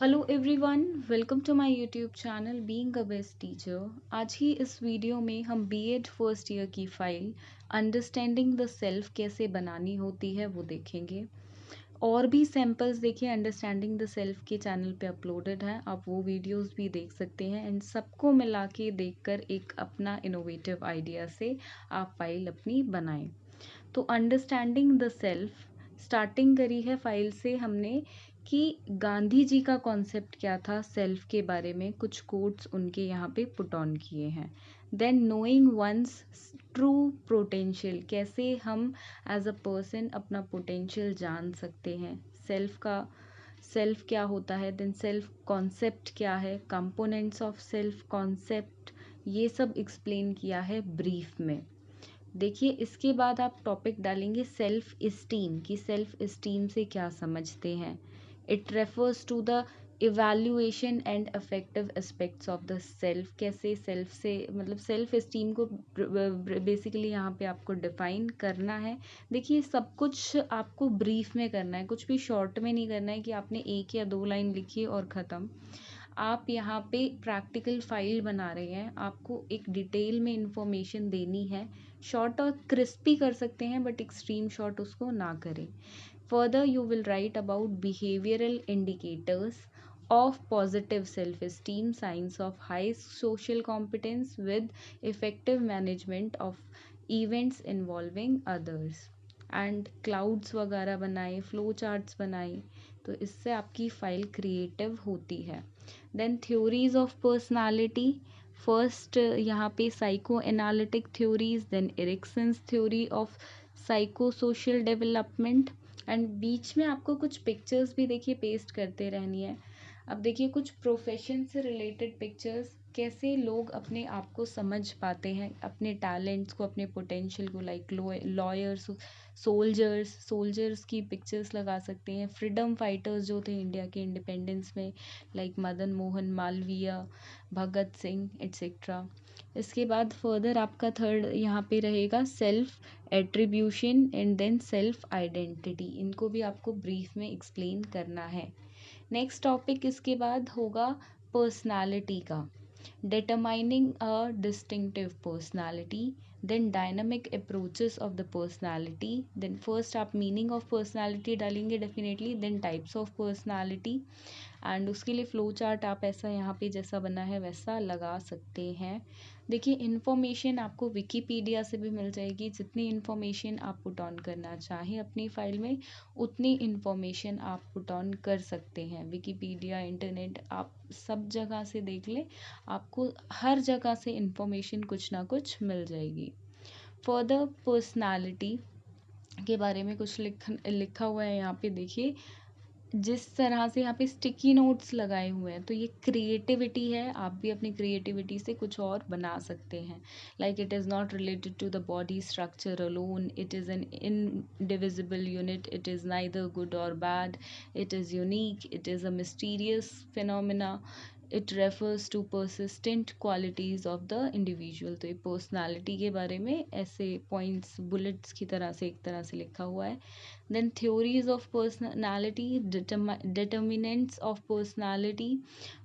Hello everyone, welcome to my YouTube channel being a best teacher. आज ही इस video में हम बीएड फर्स्ट ईयर की फाइल अंडरस्टैंडिंग द सेल्फ कैसे बनानी होती है वो देखेंगे। और भी सैम्पल्स देखिए अंडरस्टैंडिंग द सेल्फ के चैनल पे अपलोडेड है, आप वो वीडियोस भी देख सकते हैं एंड सबको मिला के देखकर एक अपना इनोवेटिव आइडिया से आप फाइल अपनी बनाएं। तो अंडरस्टैंडिंग द सेल्फ स्टार्टिंग करी है फाइल से हमने कि गांधी जी का कॉन्सेप्ट क्या था सेल्फ के बारे में, कुछ कोट्स उनके यहाँ पे पुट ऑन किए हैं। Then knowing once true potential, कैसे हम एज अ पर्सन अपना पोटेंशियल जान सकते हैं, सेल्फ क्या होता है, देन सेल्फ कॉन्सेप्ट क्या है, कंपोनेंट्स ऑफ सेल्फ कॉन्सेप्ट, ये सब एक्सप्लेन किया है ब्रीफ में। देखिए इसके बाद आप टॉपिक डालेंगे सेल्फ इस्टीम, कि सेल्फ इस्टीम से क्या समझते हैं। It refers to the evaluation and affective aspects of the self, कैसे सेल्फ से मतलब सेल्फ इस्टीम को बेसिकली यहाँ पे आपको डिफाइन करना है। देखिए सब कुछ आपको ब्रीफ में करना है, कुछ भी शॉर्ट में नहीं करना है कि आपने एक या दो लाइन लिखी और ख़त्म। आप यहाँ पे प्रैक्टिकल फाइल बना रहे हैं, आपको एक डिटेल में इंफॉर्मेशन देनी है। शॉर्ट और क्रिस्पी कर सकते हैं बट एक्सट्रीम शॉर्ट उसको ना करें। Further you will write about behavioural indicators of positive self-esteem, signs of high social competence with effective management of events involving others, and clouds वगैरह बनाए, फ्लो चार्ट्स बनाए, तो इससे आपकी फाइल क्रिएटिव होती है। Then theories of personality, first यहाँ पे psycho analytic theories, then Erikson's theory of psycho social development, and बीच में आपको कुछ पिक्चर्स भी देखिए पेस्ट करते रहनी है। अब देखिए कुछ प्रोफेशन से रिलेटेड पिक्चर्स, कैसे लोग अपने आप को समझ पाते हैं, अपने टैलेंट्स को, अपने पोटेंशियल को, लाइक लॉयर्स, सोल्जर्स की पिक्चर्स लगा सकते हैं। फ्रीडम फाइटर्स जो थे इंडिया के इंडिपेंडेंस में, लाइक मदन मोहन मालवीय, भगत सिंह एट्सेट्रा। इसके बाद फर्दर आपका थर्ड यहाँ पे रहेगा self attribution and then self identity, इनको भी आपको ब्रीफ में एक्सप्लेन करना है। नेक्स्ट टॉपिक इसके बाद होगा पर्सनालिटी का, determining a distinctive personality, then dynamic approaches of the personality, then first आप meaning of personality डालेंगे definitely, then types of personality, and उसके लिए फ्लो चार्ट आप ऐसा यहाँ पे जैसा बना है वैसा लगा सकते हैं। देखिए इन्फॉर्मेशन आपको विकीपीडिया से भी मिल जाएगी, जितनी इन्फॉर्मेशन आप पुट ऑन करना चाहें अपनी फाइल में उतनी इन्फॉर्मेशन आप पुट ऑन कर सकते हैं। विकीपीडिया, इंटरनेट, आप सब जगह से देख लें, आपको हर जगह से इन्फॉर्मेशन कुछ ना कुछ मिल जाएगी। फर्दर पर्सनालिटी के बारे में कुछ लिखा हुआ है यहाँ पे, देखिए जिस तरह से यहाँ पे स्टिकी नोट्स लगाए हुए हैं, तो ये क्रिएटिविटी है, आप भी अपनी क्रिएटिविटी से कुछ और बना सकते हैं। Like it is not related to the body structure alone, it is an indivisible unit, it is neither good or bad, it is unique, it is a mysterious phenomena, it refers to persistent qualities of the individual. तो ये personality के बारे में ऐसे points bullets की तरह से एक तरह से लिखा हुआ है। Then theories of personality, determinants of personality,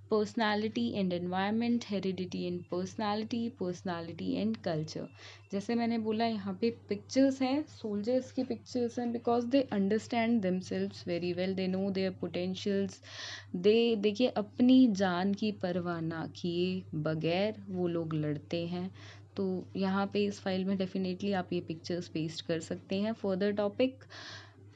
personality and environment, heredity and personality, personality and culture। जैसे मैंने बोला यहाँ पे पिक्चर्स हैं, सोल्जर्स की पिक्चर्स हैं, because they understand themselves very well, they know their potentials, they देखिए अपनी जान की परवाह ना किए बगैर वो लोग लड़ते हैं। तो यहाँ पे इस फाइल में डेफिनेटली आप ये पिक्चर्स पेस्ट कर सकते हैं। Further topic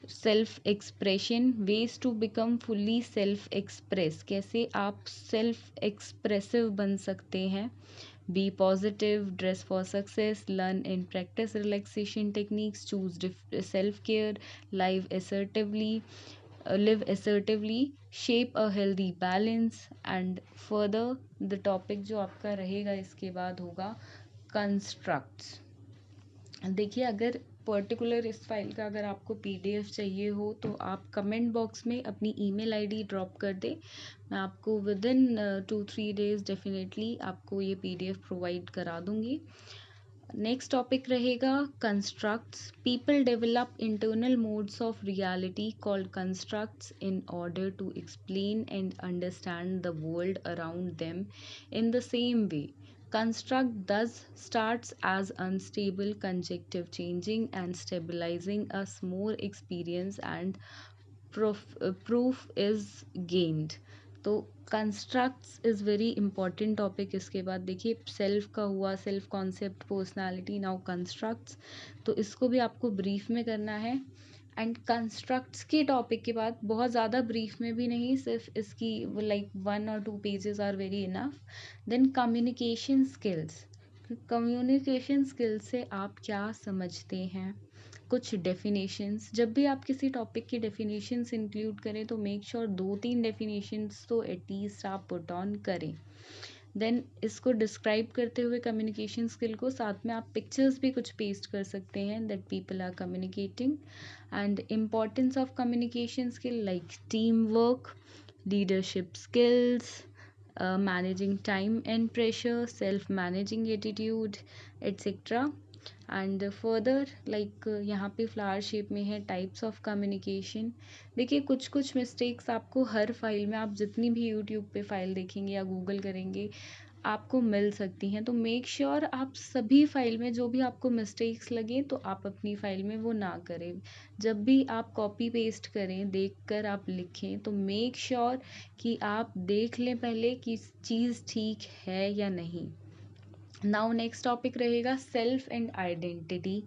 self expression, ways to become fully self express, कैसे आप सेल्फ एक्सप्रेसिव बन सकते हैं। Be positive, dress for success, learn and practice relaxation techniques, choose self care, live assertively, shape a healthy balance, and further the topic जो आपका रहेगा इसके बाद होगा constructs। देखिए अगर पर्टिकुलर इस फाइल का अगर आपको पीडीएफ चाहिए हो तो आप कमेंट बॉक्स में अपनी ईमेल आईडी ड्रॉप कर दें, मैं आपको विद इन 2-3 डेज़ डेफिनेटली आपको ये पीडीएफ प्रोवाइड करा दूँगी। नेक्स्ट टॉपिक रहेगा constructs. People develop internal modes of reality called constructs in order to explain and understand the world around them in the same way. Construct thus starts as unstable conjective, changing and stabilizing as more experience and proof is gained. तो constructs is very important topic. इसके बाद देखिए self का हुआ, self concept, personality, now constructs. तो इसको भी आपको ब्रीफ में करना है. एंड कंस्ट्रक्ट्स के टॉपिक के बाद बहुत ज़्यादा ब्रीफ में भी नहीं, सिर्फ इसकी like 1 or 2 pages are very enough. Then communication skills. Communication skills से आप क्या समझते हैं? कुछ डेफिनेशंस. जब भी आप किसी टॉपिक की डेफिनेशंस इंक्लूड करें तो मेक श्योर 2-3 डेफिनेशंस तो एटलीस्ट आप पुट ऑन करें. देन इसको डिस्क्राइब करते हुए कम्युनिकेशन स्किल को साथ में आप पिक्चर्स भी कुछ पेस्ट कर सकते हैं that people are communicating. And importance of communication skill like team work, leadership skills, managing time and pressure, self managing attitude, etc. And further like यहाँ पे फ्लावर शेप में है टाइप्स ऑफ कम्युनिकेशन. देखिए कुछ कुछ मिस्टेक्स आपको हर file में, आप जितनी भी यूट्यूब पे फाइल देखेंगे या गूगल करेंगे आपको मिल सकती हैं. तो मेक श्योर आप सभी फाइल में जो भी आपको मिस्टेक्स लगे तो आप अपनी फाइल में वो ना करें. जब भी आप कॉपी पेस्ट करें देखकर आप लिखें तो मेक श्योर कि आप देख लें पहले कि चीज़ ठीक है या नहीं. नाउ नेक्स्ट टॉपिक रहेगा self and identity.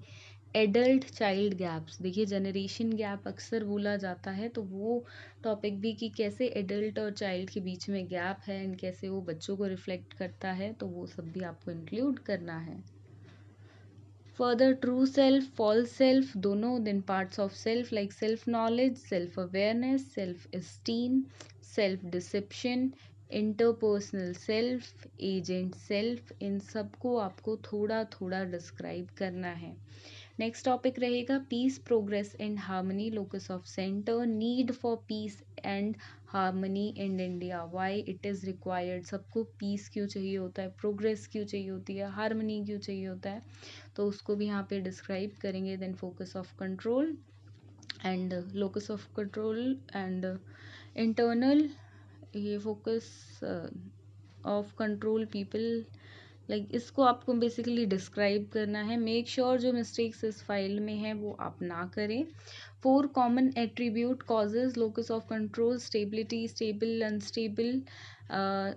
Adult child gaps. देखिए जनरेशन गैप अक्सर बोला जाता है तो वो टॉपिक भी कि कैसे एडल्ट और चाइल्ड के बीच में गैप है एंड कैसे वो बच्चों को रिफ्लेक्ट करता है, तो वो सब भी आपको इंक्लूड करना है. Further true self, false self दोनों. Then parts of self like self knowledge, self awareness, self esteem, self deception, interpersonal self, agent self. इन सबको आपको थोड़ा थोड़ा डिस्क्राइब करना है. नेक्स्ट टॉपिक रहेगा peace, progress and harmony. Locus of centre, need for peace and harmony in India, why it is required. सबको peace क्यों चाहिए होता है, प्रोग्रेस क्यों चाहिए होती है, हार्मनी क्यों चाहिए होता है, तो उसको भी यहाँ पे डिस्क्राइब करेंगे. Then focus of control and locus of control and internal, ये focus of control people like इसको आपको बेसिकली डिस्क्राइब करना है. मेक श्योर जो मिस्टेक्स इस फाइल में है वो आप ना करें. 4 common attribute causes locus of control: stability, stable, unstable,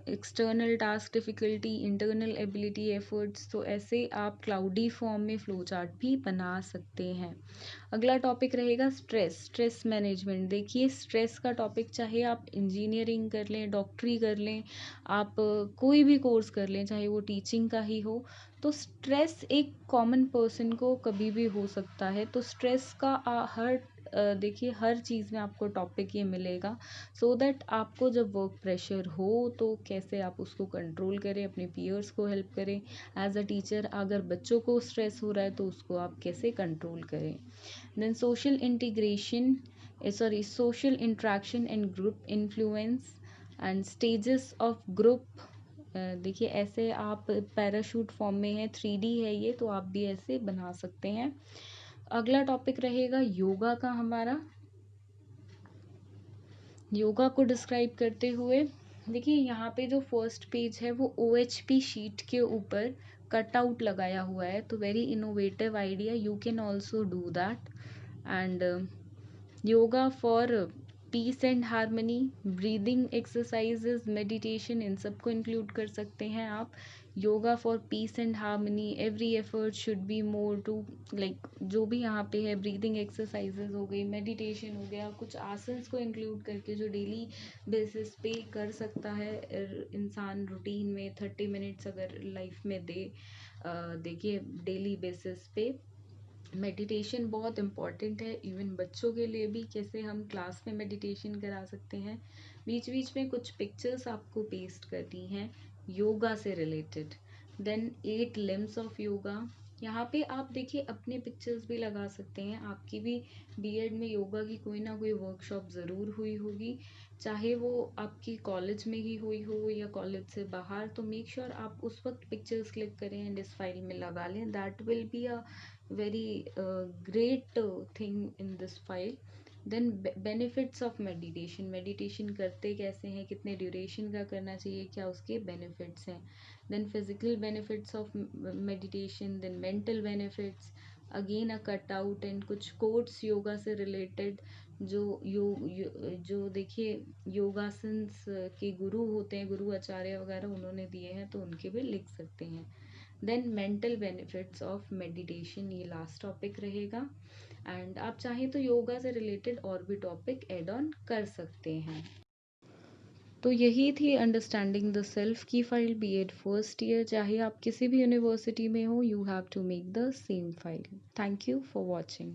external task difficulty, internal ability, efforts. तो ऐसे आप क्लाउडी फॉर्म में फ्लो चार्ट भी बना सकते हैं. अगला टॉपिक रहेगा स्ट्रेस, स्ट्रेस मैनेजमेंट. देखिए स्ट्रेस का टॉपिक चाहे आप इंजीनियरिंग कर लें, डॉक्टरी कर लें, आप कोई भी कोर्स कर लें, चाहे वो टीचिंग का ही हो, तो स्ट्रेस एक कॉमन पर्सन को कभी भी हो सकता है. तो स्ट्रेस का देखिए हर चीज़ में आपको टॉपिक ये मिलेगा सो दैट आपको जब वर्क प्रेशर हो तो कैसे आप उसको कंट्रोल करें, अपने पीयर्स को हेल्प करें. एज अ टीचर अगर बच्चों को स्ट्रेस हो रहा है तो उसको आप कैसे कंट्रोल करें. Then social integration, social interaction and group influence and stages of group. देखिए ऐसे आप पैराशूट फॉर्म में है, 3D है ये, तो आप भी ऐसे बना सकते हैं. अगला टॉपिक रहेगा योगा का हमारा. योगा को डिस्क्राइब करते हुए देखिए यहाँ पे जो फर्स्ट पेज है वो OHP शीट के ऊपर कट आउट लगाया हुआ है, तो very innovative idea, you can also do that. And yoga for peace and harmony, breathing exercises, meditation, इन सबको इंक्लूड कर सकते हैं आप. Yoga for peace and harmony, every effort should be more to like जो भी यहाँ पे है, ब्रीदिंग एक्सरसाइजेज हो गई, मेडिटेशन हो गया, कुछ आसन्स को इंक्लूड करके जो डेली बेसिस पे कर सकता है इंसान रूटीन में 30 मिनट्स अगर लाइफ में दे. देखिए डेली बेसिस पे मेडिटेशन बहुत इम्पॉर्टेंट है इवन बच्चों के लिए भी. कैसे हम क्लास में मेडिटेशन करा सकते हैं. बीच बीच में कुछ पिक्चर्स आपको पेस्ट करनी हैं योगा से related. Then 8 limbs of yoga. यहाँ पे आप देखिए अपने पिक्चर्स भी लगा सकते हैं. आपकी भी बीएड में योगा की कोई ना कोई वर्कशॉप ज़रूर हुई होगी, चाहे वो आपकी कॉलेज में ही हुई हो या कॉलेज से बाहर, तो मेक श्योर आप उस वक्त पिक्चर्स क्लिक करें एंड इस फाइल में लगा लें. That will be a very great thing in this file. Then benefits of meditation. Meditation करते कैसे हैं, कितने ड्यूरेशन का करना चाहिए, क्या उसके बेनिफिट्स हैं. Then physical benefits of meditation. Then mental benefits. Again a cut out and कुछ कोट्स योगा से रिलेटेड जो जो देखिए योगासन्स के गुरु होते हैं, गुरु आचार्य वगैरह उन्होंने दिए हैं, तो उनके भी लिख सकते हैं. Then mental benefits of meditation, ये लास्ट टॉपिक रहेगा. एंड आप चाहें तो योगा से रिलेटेड और भी टॉपिक ऐड ऑन कर सकते हैं. तो यही थी अंडरस्टैंडिंग द सेल्फ की फाइल बीएड फर्स्ट ईयर. चाहे आप किसी भी यूनिवर्सिटी में हो, you have to make the same file. Thank you for watching.